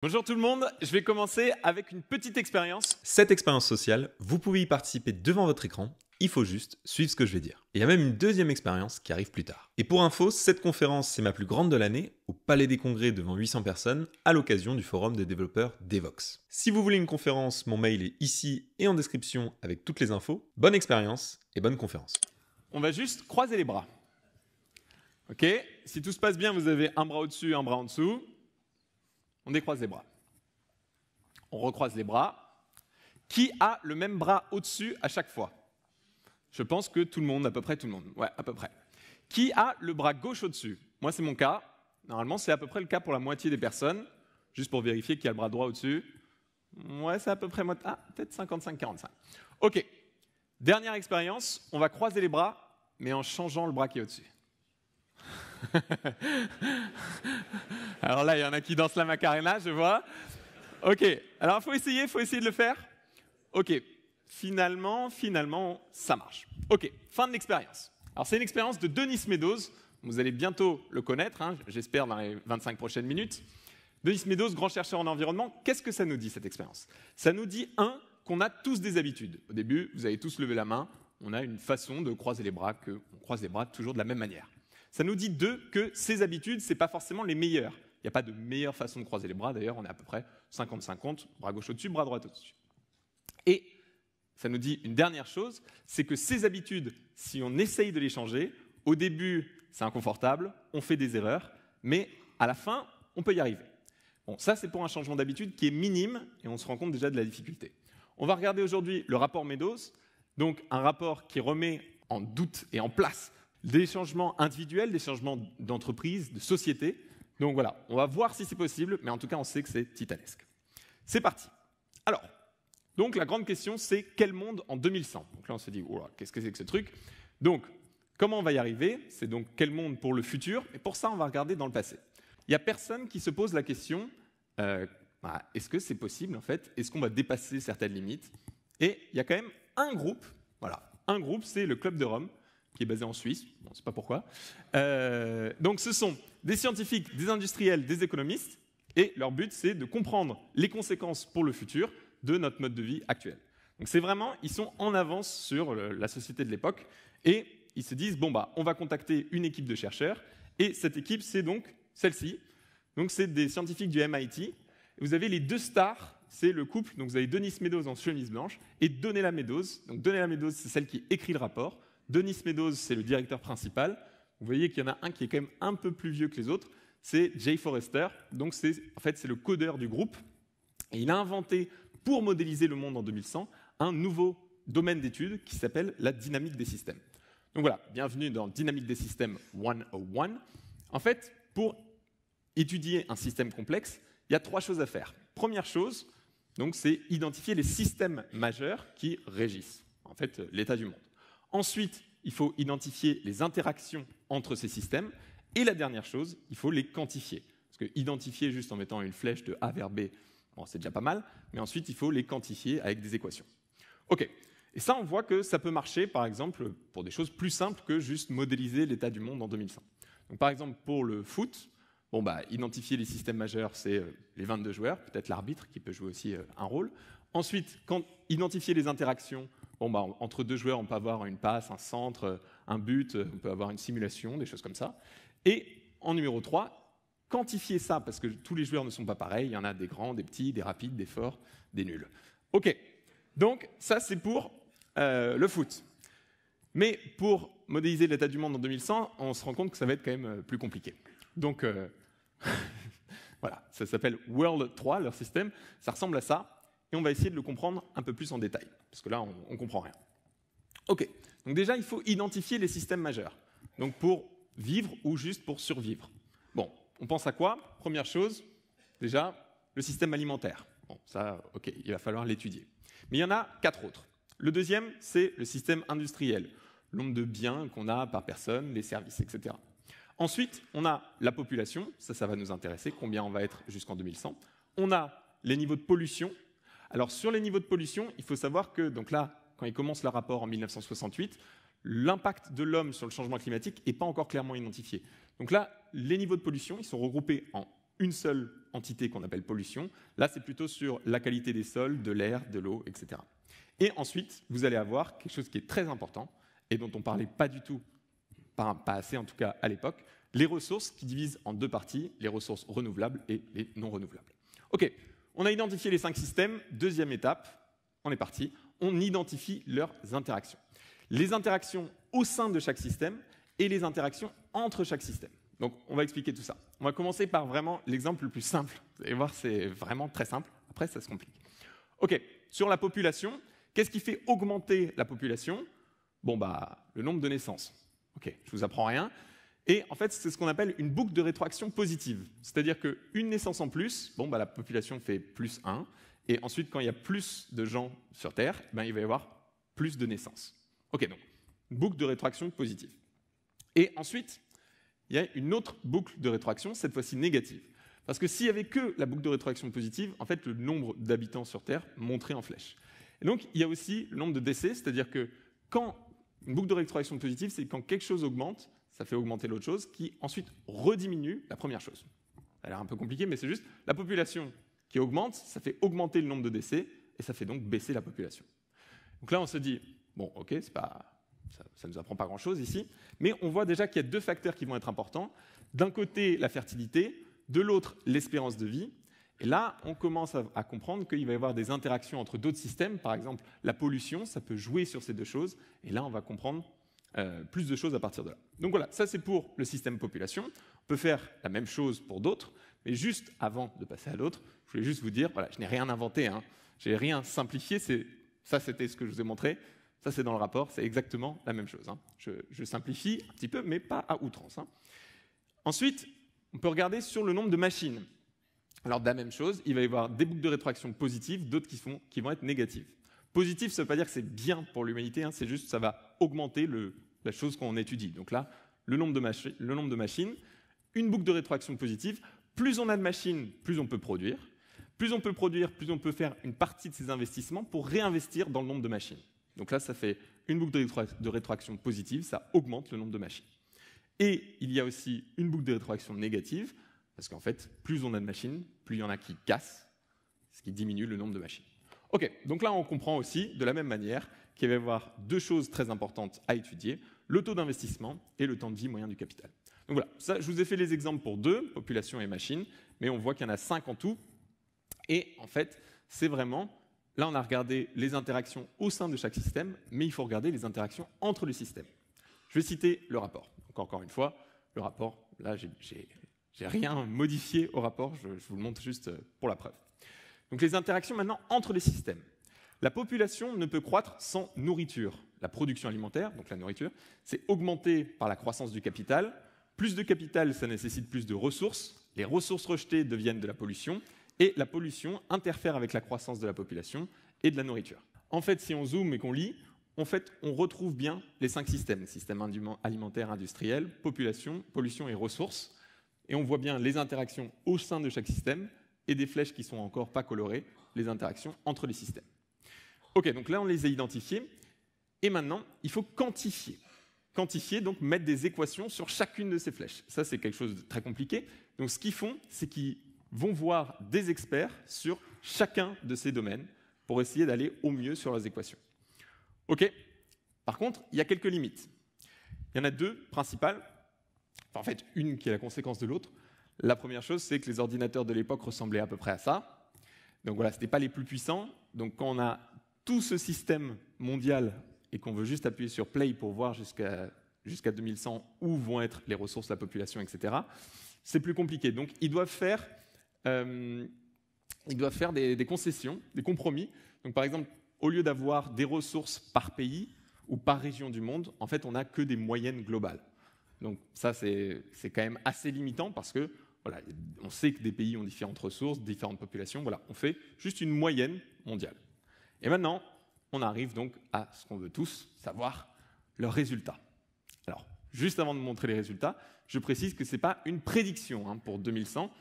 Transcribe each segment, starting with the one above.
Bonjour tout le monde, je vais commencer avec une petite expérience. Cette expérience sociale, vous pouvez y participer devant votre écran, il faut juste suivre ce que je vais dire. Et il y a même une deuxième expérience qui arrive plus tard. Et pour info, cette conférence, c'est ma plus grande de l'année, au Palais des Congrès devant 800 personnes, à l'occasion du forum des développeurs Devoxx. Si vous voulez une conférence, mon mail est ici et en description avec toutes les infos. Bonne expérience et bonne conférence. On va juste croiser les bras. Ok? Si tout se passe bien, vous avez un bras au-dessus, un bras en dessous. On décroise les bras. On recroise les bras. Qui a le même bras au-dessus à chaque fois? Je pense que tout le monde, à peu près tout le monde. Ouais, à peu près. Qui a le bras gauche au-dessus? Moi, c'est mon cas. Normalement, c'est à peu près le cas pour la moitié des personnes. Juste pour vérifier qui a le bras droit au-dessus. Ouais, c'est à peu près... Ah, peut-être 55-45. Ok. Dernière expérience. On va croiser les bras, mais en changeant le bras qui est au-dessus. Alors là, il y en a qui dansent la Macarena, je vois. Ok, alors il faut essayer de le faire. Ok, finalement, ça marche. Ok, fin de l'expérience. Alors c'est une expérience de Denis Meadows. Vous allez bientôt le connaître, hein, j'espère dans les 25 prochaines minutes. Denis Meadows, grand chercheur en environnement. Qu'est-ce que ça nous dit, cette expérience? Ça nous dit, qu'on a tous des habitudes. Au début, vous avez tous levé la main. On a une façon de croiser les bras, on croise les bras toujours de la même manière. Ça nous dit, que ces habitudes, ce n'est pas forcément les meilleures. Il n'y a pas de meilleure façon de croiser les bras. D'ailleurs, on est à peu près 50-50, bras gauche au-dessus, bras droit au-dessus. Et ça nous dit une dernière chose, c'est que ces habitudes, si on essaye de les changer, au début, c'est inconfortable, on fait des erreurs, mais à la fin, on peut y arriver. Bon, ça, c'est pour un changement d'habitude qui est minime, et on se rend compte déjà de la difficulté. On va regarder aujourd'hui le rapport Meadows, donc un rapport qui remet en doute et en place des changements individuels, des changements d'entreprise, de société. Donc voilà, on va voir si c'est possible, mais en tout cas, on sait que c'est titanesque. C'est parti. Alors, donc la grande question, c'est quel monde en 2100? Donc là, on se dit, oh là, qu'est-ce que c'est que ce truc? Donc, comment on va y arriver? C'est donc quel monde pour le futur? Et pour ça, on va regarder dans le passé. Il n'y a personne qui se pose la question, est-ce que c'est possible, en fait? Est-ce qu'on va dépasser certaines limites? Et il y a quand même un groupe, voilà, un groupe, c'est le Club de Rome, qui est basé en Suisse, on ne sait pas pourquoi. Donc ce sont des scientifiques, des industriels, des économistes, et leur but c'est de comprendre les conséquences pour le futur de notre mode de vie actuel. Donc c'est vraiment, ils sont en avance sur la société de l'époque, et ils se disent, bon bah, on va contacter une équipe de chercheurs, et cette équipe c'est donc celle-ci. Donc c'est des scientifiques du MIT. Vous avez les deux stars, c'est le couple, donc vous avez Denis Meadows en chemise blanche, et Donella Meadows. Donc Donella Meadows, c'est celle qui écrit le rapport. Denis Meadows, c'est le directeur principal. Vous voyez qu'il y en a un qui est quand même un peu plus vieux que les autres. C'est Jay Forrester. Donc, en fait, c'est le codeur du groupe. Et il a inventé, pour modéliser le monde en 2100, un nouveau domaine d'études qui s'appelle la dynamique des systèmes. Donc voilà, bienvenue dans Dynamique des systèmes 101. En fait, pour étudier un système complexe, il y a 3 choses à faire. Première chose, donc, c'est identifier les systèmes majeurs qui régissent, en fait, l'état du monde. Ensuite, il faut identifier les interactions entre ces systèmes. Et la dernière chose, il faut les quantifier. Parce que identifier juste en mettant une flèche de A vers B, bon, c'est déjà pas mal. Mais ensuite, il faut les quantifier avec des équations. OK. Et ça, on voit que ça peut marcher, par exemple, pour des choses plus simples que juste modéliser l'état du monde en 2100. Donc, par exemple, pour le foot, bon, bah, identifier les systèmes majeurs, c'est les 22 joueurs, peut-être l'arbitre qui peut jouer aussi un rôle. Ensuite, identifier les interactions, bon, bah, entre 2 joueurs, on peut avoir une passe, un centre, un but, on peut avoir une simulation, des choses comme ça. Et en numéro 3, quantifier ça, parce que tous les joueurs ne sont pas pareils, il y en a des grands, des petits, des rapides, des forts, des nuls. OK, donc ça c'est pour le foot. Mais pour modéliser l'état du monde en 2100, on se rend compte que ça va être quand même plus compliqué. Donc voilà, ça s'appelle World 3, leur système, ça ressemble à ça. Et on va essayer de le comprendre un peu plus en détail, parce que là, on ne comprend rien. OK, donc déjà, il faut identifier les systèmes majeurs. Donc pour vivre ou juste pour survivre. Bon, on pense à quoi? Première chose, déjà, le système alimentaire. Bon, ça, OK, il va falloir l'étudier. Mais il y en a 4 autres. Le deuxième, c'est le système industriel. Le nombre de biens qu'on a par personne, les services, etc. Ensuite, on a la population. Ça va nous intéresser, combien on va être jusqu'en 2100. On a les niveaux de pollution. Alors, sur les niveaux de pollution, il faut savoir que, donc là, quand il commence le rapport en 1968, l'impact de l'homme sur le changement climatique n'est pas encore clairement identifié. Donc là, les niveaux de pollution, ils sont regroupés en une seule entité qu'on appelle pollution. Là, c'est plutôt sur la qualité des sols, de l'air, de l'eau, etc. Et ensuite, vous allez avoir quelque chose qui est très important et dont on ne parlait pas du tout, pas assez en tout cas à l'époque, les ressources qui divisent en deux parties, les ressources renouvelables et les non renouvelables. Ok, on a identifié les 5 systèmes. Deuxième étape, on est parti, on identifie leurs interactions. Les interactions au sein de chaque système et les interactions entre chaque système. Donc, on va expliquer tout ça. On va commencer par vraiment l'exemple le plus simple. Vous allez voir, c'est vraiment très simple. Après, ça se complique. Ok, sur la population, qu'est-ce qui fait augmenter la population? Bon, le nombre de naissances. Ok, je vous apprends rien. Et en fait, c'est ce qu'on appelle une boucle de rétroaction positive. C'est-à-dire qu'une naissance en plus, la population fait plus 1. Et ensuite, quand il y a plus de gens sur Terre, il va y avoir plus de naissances. Ok, donc, une boucle de rétroaction positive. Et ensuite, il y a une autre boucle de rétroaction, cette fois-ci négative. Parce que s'il n'y avait que la boucle de rétroaction positive, en fait, le nombre d'habitants sur Terre monterait en flèche. Et donc, il y a aussi le nombre de décès, c'est-à-dire que quand une boucle de rétroaction positive, c'est quand quelque chose augmente, ça fait augmenter l'autre chose, qui ensuite rediminue la première chose. Ça a l'air un peu compliqué, mais c'est juste la population qui augmente, ça fait augmenter le nombre de décès, et ça fait donc baisser la population. Donc là, on se dit, bon, ok, ça ne nous apprend pas grand-chose ici, mais on voit déjà qu'il y a 2 facteurs qui vont être importants. D'un côté, la fertilité, de l'autre, l'espérance de vie. Et là, on commence à comprendre qu'il va y avoir des interactions entre d'autres systèmes. Par exemple, la pollution, ça peut jouer sur ces 2 choses. Et là, on va comprendre plus de choses à partir de là. Donc voilà, ça c'est pour le système population. On peut faire la même chose pour d'autres, mais juste avant de passer à l'autre, je voulais juste vous dire, voilà, je n'ai rien inventé, hein, je n'ai rien simplifié, ça c'était ce que je vous ai montré, ça c'est dans le rapport, c'est exactement la même chose. Hein. Je simplifie un petit peu, mais pas à outrance. Hein. Ensuite, on peut regarder sur le nombre de machines. Alors de la même chose, il va y avoir des boucles de rétroaction positives, d'autres qui vont être négatives. Positif, ça ne veut pas dire que c'est bien pour l'humanité, hein, c'est juste que ça va augmenter la chose qu'on étudie. Donc là, le nombre de machines, une boucle de rétroaction positive, plus on a de machines, plus on peut produire. Plus on peut produire, plus on peut faire une partie de ces investissements pour réinvestir dans le nombre de machines. Donc là, ça fait une boucle de rétroaction positive, ça augmente le nombre de machines. Et il y a aussi une boucle de rétroaction négative, parce qu'en fait, plus on a de machines, plus il y en a qui cassent, ce qui diminue le nombre de machines. Ok, donc là on comprend aussi, de la même manière, qu'il va y avoir 2 choses très importantes à étudier, le taux d'investissement et le temps de vie moyen du capital. Donc voilà, ça, je vous ai fait les exemples pour 2, population et machine, mais on voit qu'il y en a 5 en tout. Et en fait, c'est vraiment, là on a regardé les interactions au sein de chaque système, mais il faut regarder les interactions entre les systèmes. Je vais citer le rapport. Donc encore une fois, le rapport, là j'ai rien modifié au rapport, je vous le montre juste pour la preuve. Donc les interactions maintenant entre les systèmes. La population ne peut croître sans nourriture. La production alimentaire, donc la nourriture, c'est augmenté par la croissance du capital. Plus de capital, ça nécessite plus de ressources. Les ressources rejetées deviennent de la pollution. Et la pollution interfère avec la croissance de la population et de la nourriture. En fait, si on zoome et qu'on lit, on retrouve bien les 5 systèmes. Système alimentaire, industriel, population, pollution et ressources. Et on voit bien les interactions au sein de chaque système et des flèches qui sont encore pas colorées, les interactions entre les systèmes. Ok, donc là on les a identifiés, et maintenant il faut quantifier. Quantifier, donc mettre des équations sur chacune de ces flèches. Ça c'est quelque chose de très compliqué. Donc ce qu'ils font, c'est qu'ils vont voir des experts sur chacun de ces domaines pour essayer d'aller au mieux sur leurs équations. Ok, par contre, il y a quelques limites. Il y en a 2 principales, enfin, en fait une qui est la conséquence de l'autre. La première chose, c'est que les ordinateurs de l'époque ressemblaient à peu près à ça. Donc voilà, ce n'étaient pas les plus puissants. Donc quand on a tout ce système mondial et qu'on veut juste appuyer sur Play pour voir jusqu'à 2100 où vont être les ressources, la population, etc., c'est plus compliqué. Donc ils doivent faire des concessions, des compromis. Donc par exemple, au lieu d'avoir des ressources par pays ou par région du monde, en fait, on n'a que des moyennes globales. Donc ça, c'est quand même assez limitant parce que voilà, on sait que des pays ont différentes ressources, différentes populations. Voilà, on fait juste une moyenne mondiale. Et maintenant, on arrive donc à ce qu'on veut tous, savoir leurs résultats. Alors, juste avant de montrer les résultats, je précise que ce n'est pas une prédiction pour 2100,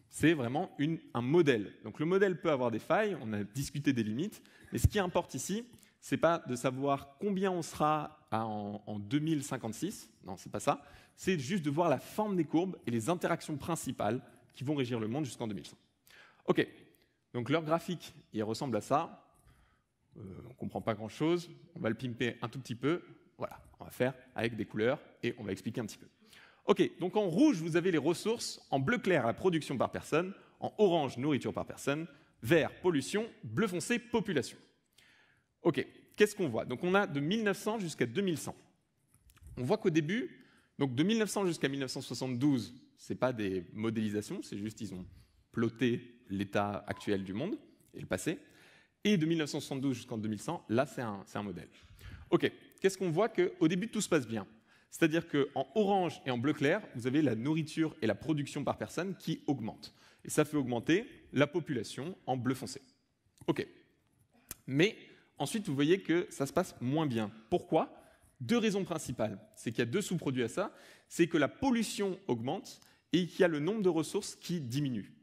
c'est vraiment un modèle. Donc le modèle peut avoir des failles, on a discuté des limites, mais ce qui importe ici, ce n'est pas de savoir combien on sera en 2056, non, c'est pas ça, c'est juste de voir la forme des courbes et les interactions principales qui vont régir le monde jusqu'en 2100. OK, donc leur graphique, il ressemble à ça. On ne comprend pas grand-chose, on va le pimper un tout petit peu. Voilà, on va faire avec des couleurs et on va expliquer un petit peu. OK, donc en rouge, vous avez les ressources, en bleu clair, la production par personne, en orange, nourriture par personne, vert, pollution, bleu foncé, population. OK, qu'est-ce qu'on voit? Donc on a de 1900 jusqu'à 2100. On voit qu'au début, donc de 1900 jusqu'à 1972, ce n'est pas des modélisations, c'est juste ils ont ploté l'état actuel du monde et le passé. Et de 1972 jusqu'en 2100, là, c'est un modèle. OK, qu'est-ce qu'on voit? Qu'au début, tout se passe bien. C'est-à-dire qu'en orange et en bleu clair, vous avez la nourriture et la production par personne qui augmentent. Et ça fait augmenter la population en bleu foncé. OK. Mais ensuite, vous voyez que ça se passe moins bien. Pourquoi? Deux raisons principales. C'est qu'il y a deux sous-produits à ça. C'est que la pollution augmente et qu'il y a le nombre de ressources qui diminue.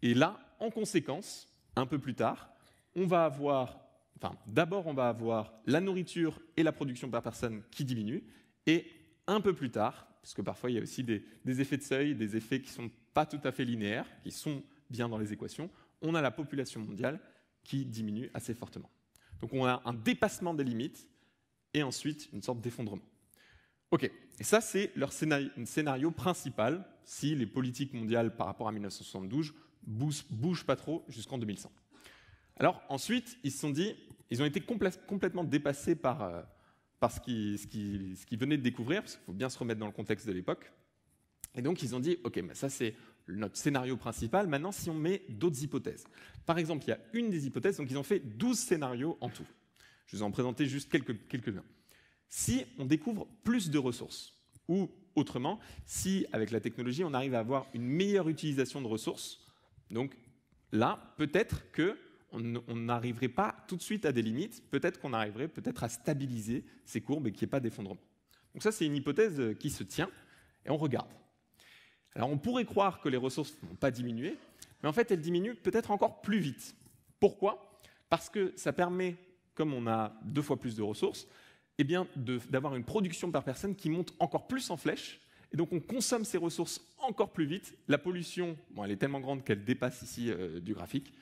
Et là, en conséquence, un peu plus tard, d'abord on va avoir la nourriture et la production par personne qui diminuent, et un peu plus tard, parce que parfois il y a aussi des effets de seuil, des effets qui ne sont pas tout à fait linéaires, qui sont bien dans les équations, on a la population mondiale qui diminue assez fortement. Donc on a un dépassement des limites, et ensuite une sorte d'effondrement. OK, et ça c'est leur scénario principal, si les politiques mondiales par rapport à 1972 bougent pas trop jusqu'en 2100. Alors ensuite, ils se sont dit, ils ont été complètement dépassés par ce qu'ils venaient de découvrir, parce qu'il faut bien se remettre dans le contexte de l'époque. Et donc ils ont dit, OK, mais ça c'est notre scénario principal, maintenant si on met d'autres hypothèses. Par exemple, il y a une des hypothèses, donc ils ont fait 12 scénarios en tout. Je vais en présenter juste quelques-uns. Si on découvre plus de ressources, ou autrement, si avec la technologie on arrive à avoir une meilleure utilisation de ressources, donc là, peut-être qu'on n'arriverait pas tout de suite à des limites, peut-être qu'on arriverait à stabiliser ces courbes et qu'il n'y ait pas d'effondrement. Donc ça, c'est une hypothèse qui se tient, et on regarde. Alors on pourrait croire que les ressources n'ont pas diminué, mais en fait, elles diminuent peut-être encore plus vite. Pourquoi? Parce que ça permet, comme on a 2 fois plus de ressources, eh bien, d'avoir une production par personne qui monte encore plus en flèche, et donc on consomme ces ressources encore plus vite. La pollution, elle est tellement grande qu'elle dépasse ici du graphique.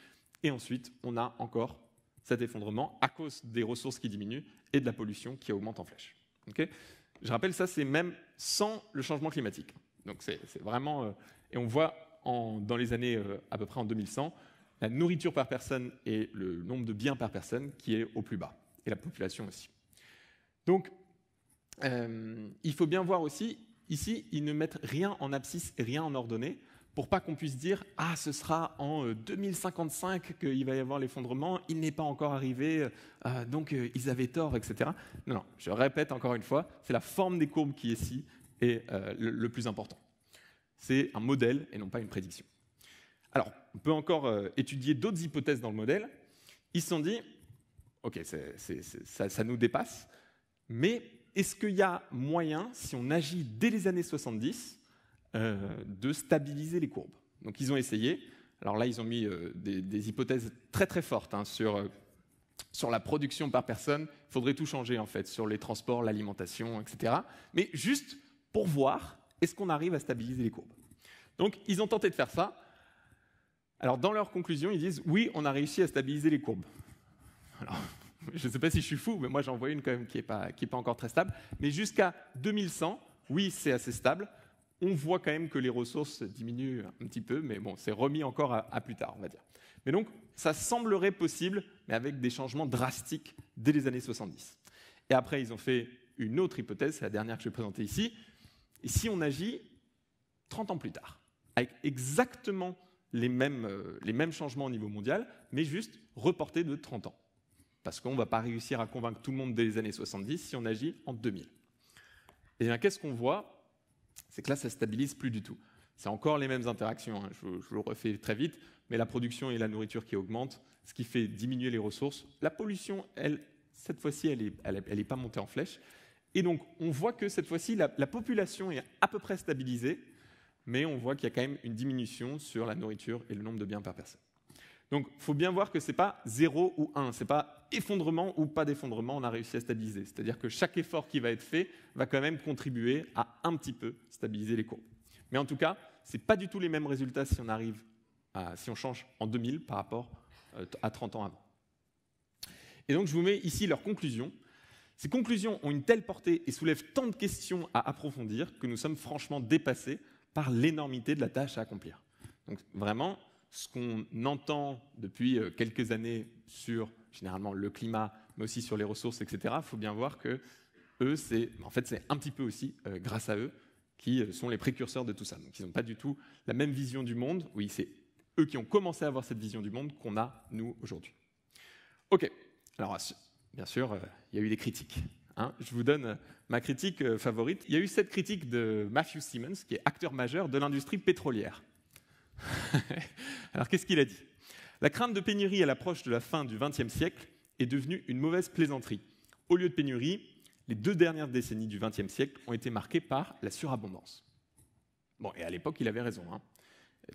Et ensuite, on a encore cet effondrement à cause des ressources qui diminuent et de la pollution qui augmente en flèche. Okay? Je rappelle, ça c'est même sans le changement climatique. Donc c'est vraiment... et on voit dans les années à peu près en 2100, la nourriture par personne et le nombre de biens par personne qui est au plus bas. Et la population aussi. Donc, il faut bien voir aussi, ici, ils ne mettent rien en abscisse et rien en ordonnée, pour pas qu'on puisse dire « Ah, ce sera en 2055 qu'il va y avoir l'effondrement, il n'est pas encore arrivé, donc ils avaient tort, etc. » Non, je répète encore une fois, c'est la forme des courbes qui ici est le plus important. C'est un modèle et non pas une prédiction. Alors, on peut encore étudier d'autres hypothèses dans le modèle. Ils se sont dit « Ok, ça nous dépasse, mais est-ce qu'il y a moyen, si on agit dès les années 70, de stabiliser les courbes ?» Donc ils ont essayé. Alors là, ils ont mis des hypothèses très très fortes sur la production par personne. Il faudrait tout changer en fait, sur les transports, l'alimentation, etc. Mais juste pour voir, est-ce qu'on arrive à stabiliser les courbes? Donc ils ont tenté de faire ça. Alors dans leur conclusion, ils disent « Oui, on a réussi à stabiliser les courbes. » Alors, je ne sais pas si je suis fou, mais moi j'en vois une quand même qui n'est pas encore très stable. Mais jusqu'à 2100, oui, c'est assez stable. On voit quand même que les ressources diminuent un petit peu, mais bon, c'est remis encore à plus tard, on va dire. Mais donc, ça semblerait possible, mais avec des changements drastiques dès les années 70. Et après, ils ont fait une autre hypothèse, c'est la dernière que je vais présenter ici. Et si on agit 30 ans plus tard, avec exactement les mêmes changements au niveau mondial, mais juste reportés de 30 ans. Parce qu'on ne va pas réussir à convaincre tout le monde dès les années 70 si on agit en 2000. Et bien, qu'est-ce qu'on voit? C'est que là, ça ne stabilise plus du tout. C'est encore les mêmes interactions, hein. Je le refais très vite, mais la production et la nourriture qui augmentent, ce qui fait diminuer les ressources. La pollution, cette fois-ci, elle n'est pas montée en flèche. Et donc, on voit que cette fois-ci, la population est à peu près stabilisée, mais on voit qu'il y a quand même une diminution sur la nourriture et le nombre de biens par personne. Donc, il faut bien voir que ce n'est pas 0 ou 1, ce n'est pas effondrement ou pas d'effondrement, on a réussi à stabiliser. C'est-à-dire que chaque effort qui va être fait va quand même contribuer à un petit peu stabiliser les courbes. Mais en tout cas, Ce n'est pas du tout les mêmes résultats si on change en 2000 par rapport à 30 ans avant. Et donc, je vous mets ici leurs conclusions. Ces conclusions ont une telle portée et soulèvent tant de questions à approfondir que nous sommes franchement dépassés par l'énormité de la tâche à accomplir. Donc, vraiment, ce qu'on entend depuis quelques années sur, généralement, le climat, mais aussi sur les ressources, etc., il faut bien voir que eux, c'est un petit peu aussi grâce à eux qui sont les précurseurs de tout ça. Donc, ils n'ont pas du tout la même vision du monde. Oui, c'est eux qui ont commencé à avoir cette vision du monde qu'on a, nous, aujourd'hui. OK. Alors, bien sûr, il y a eu des critiques. Hein. Je vous donne ma critique favorite. Il y a eu cette critique de Matthew Simmons, qui est acteur majeur de l'industrie pétrolière. Alors, qu'est-ce qu'il a dit? La crainte de pénurie à l'approche de la fin du XXe siècle est devenue une mauvaise plaisanterie. Au lieu de pénurie, les 2 dernières décennies du XXe siècle ont été marquées par la surabondance. Bon, et à l'époque, il avait raison. Hein.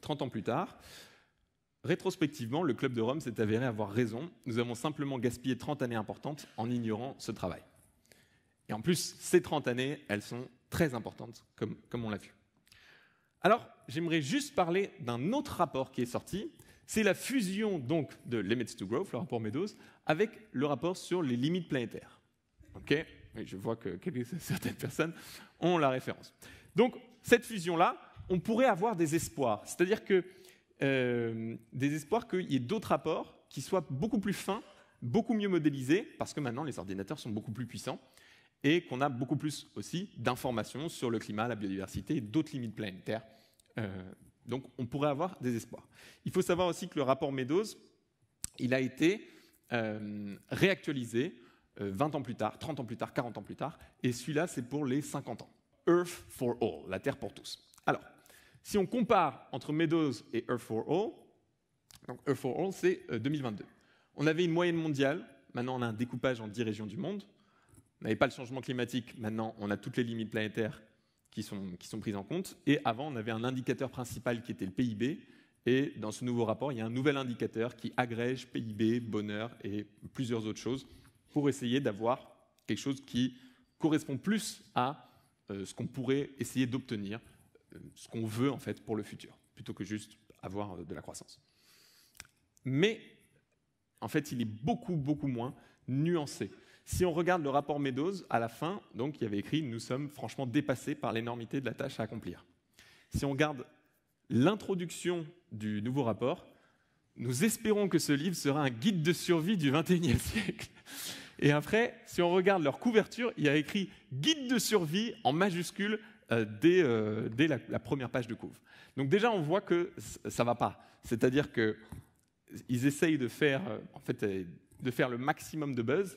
30 ans plus tard, rétrospectivement, le Club de Rome s'est avéré avoir raison. Nous avons simplement gaspillé 30 années importantes en ignorant ce travail. Et en plus, ces 30 années, elles sont très importantes, comme on l'a vu. Alors, j'aimerais juste parler d'un autre rapport qui est sorti. C'est la fusion donc de Limits to Growth, le rapport Meadows, avec le rapport sur les limites planétaires. OK ? Oui, je vois que certaines personnes ont la référence. Donc, cette fusion-là, on pourrait avoir des espoirs. C'est-à-dire que des espoirs qu'il y ait d'autres rapports qui soient beaucoup plus fins, beaucoup mieux modélisés, parce que maintenant les ordinateurs sont beaucoup plus puissants, et qu'on a beaucoup plus aussi d'informations sur le climat, la biodiversité et d'autres limites planétaires. Donc on pourrait avoir des espoirs. Il faut savoir aussi que le rapport Meadows, il a été réactualisé 20 ans plus tard, 30 ans plus tard, 40 ans plus tard, et celui-là c'est pour les 50 ans. Earth for All, la Terre pour tous. Alors, si on compare entre Meadows et Earth for All, donc Earth for All, c'est 2022. On avait une moyenne mondiale, maintenant on a un découpage en 10 régions du monde. On n'avait pas le changement climatique, maintenant on a toutes les limites planétaires qui sont prises en compte. Et avant, on avait un indicateur principal qui était le PIB. Et dans ce nouveau rapport, il y a un nouvel indicateur qui agrège PIB, bonheur et plusieurs autres choses pour essayer d'avoir quelque chose qui correspond plus à ce qu'on pourrait essayer d'obtenir, ce qu'on veut en fait pour le futur, plutôt que juste avoir de la croissance. Mais en fait, il est beaucoup, beaucoup moins nuancé. Si on regarde le rapport Meadows, à la fin, donc, il y avait écrit « Nous sommes franchement dépassés par l'énormité de la tâche à accomplir ». Si on regarde l'introduction du nouveau rapport, nous espérons que ce livre sera un guide de survie du XXIe siècle. Et après, si on regarde leur couverture, il y a écrit « Guide de survie » en majuscule dès la première page de couve. Donc déjà, on voit que ça ne va pas. C'est-à-dire qu'ils essayent de faire le maximum de buzz.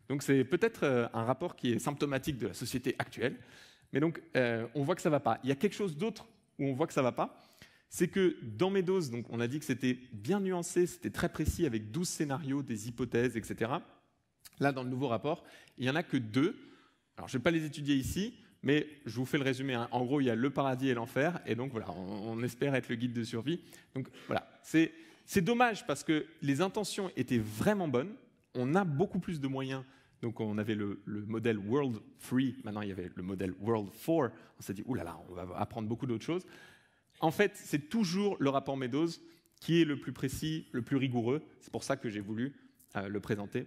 Donc c'est peut-être un rapport qui est symptomatique de la société actuelle. Mais donc, on voit que ça ne va pas. Il y a quelque chose d'autre où on voit que ça ne va pas. C'est que dans Meadows, donc, on a dit que c'était bien nuancé, c'était très précis avec 12 scénarios, des hypothèses, etc. Là, dans le nouveau rapport, il n'y en a que 2. Alors, je ne vais pas les étudier ici, mais je vous fais le résumé. Hein. En gros, il y a le paradis et l'enfer, et donc voilà, on espère être le guide de survie. Donc voilà, c'est dommage parce que les intentions étaient vraiment bonnes. On a beaucoup plus de moyens. Donc on avait le modèle World 3, maintenant il y avait le modèle World 4. On s'est dit, oulala, on va apprendre beaucoup d'autres choses. En fait, c'est toujours le rapport Meadows qui est le plus précis, le plus rigoureux. C'est pour ça que j'ai voulu le présenter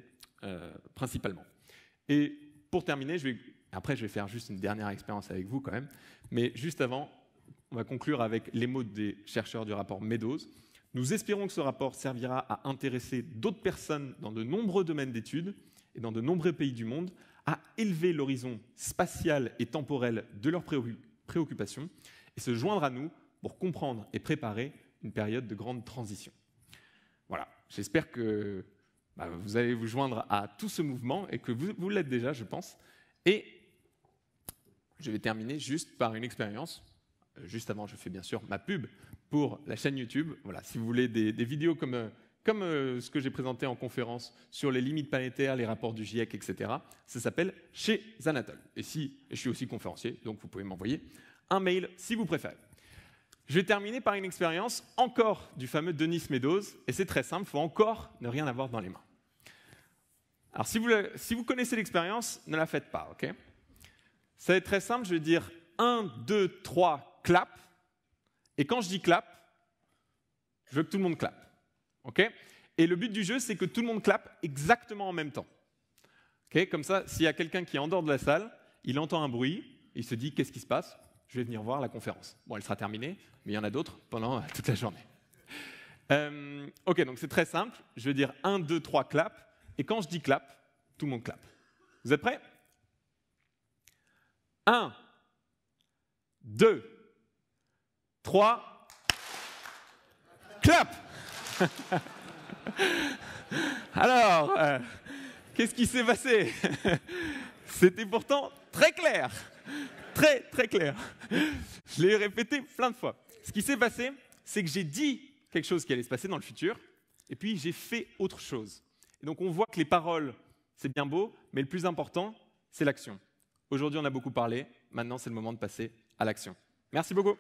principalement. Et pour terminer, après je vais faire juste une dernière expérience avec vous quand même, mais juste avant, on va conclure avec les mots des chercheurs du rapport Meadows. Nous espérons que ce rapport servira à intéresser d'autres personnes dans de nombreux domaines d'études et dans de nombreux pays du monde, à élever l'horizon spatial et temporel de leurs préoccupations et se joindre à nous pour comprendre et préparer une période de grande transition. Voilà, j'espère que vous allez vous joindre à tout ce mouvement et que vous l'êtes déjà, je pense. Et je vais terminer juste par une expérience. Juste avant, je fais bien sûr ma pub pour la chaîne YouTube. Voilà, si vous voulez des vidéos comme ce que j'ai présenté en conférence sur les limites planétaires, les rapports du GIEC, etc. Ça s'appelle Chez Anatole. Et je suis aussi conférencier, donc vous pouvez m'envoyer un mail si vous préférez. Je vais terminer par une expérience encore du fameux Dennis Meadows, et c'est très simple, il faut encore ne rien avoir dans les mains. Alors si vous connaissez l'expérience, ne la faites pas, ok? Ça va être très simple, je vais dire 1, 2, 3, clap, Et quand je dis clap, je veux que tout le monde clappe. Okay, et le but du jeu, c'est que tout le monde clappe exactement en même temps. Okay, comme ça, s'il y a quelqu'un qui est en dehors de la salle, il entend un bruit, et il se dit « Qu'est-ce qui se passe ? Je vais venir voir la conférence. » Bon, elle sera terminée, mais il y en a d'autres pendant toute la journée. Ok, donc c'est très simple. Je vais dire 1, 2, 3, clap. Et quand je dis clap, tout le monde clappe. Vous êtes prêts ? 1, 2, 3, clap. Alors, qu'est-ce qui s'est passé ? C'était pourtant très clair. Très, très clair. Je l'ai répété plein de fois. Ce qui s'est passé, c'est que j'ai dit quelque chose qui allait se passer dans le futur, et puis j'ai fait autre chose. Et donc on voit que les paroles, c'est bien beau, mais le plus important, c'est l'action. Aujourd'hui, on a beaucoup parlé. Maintenant, c'est le moment de passer à l'action. Merci beaucoup.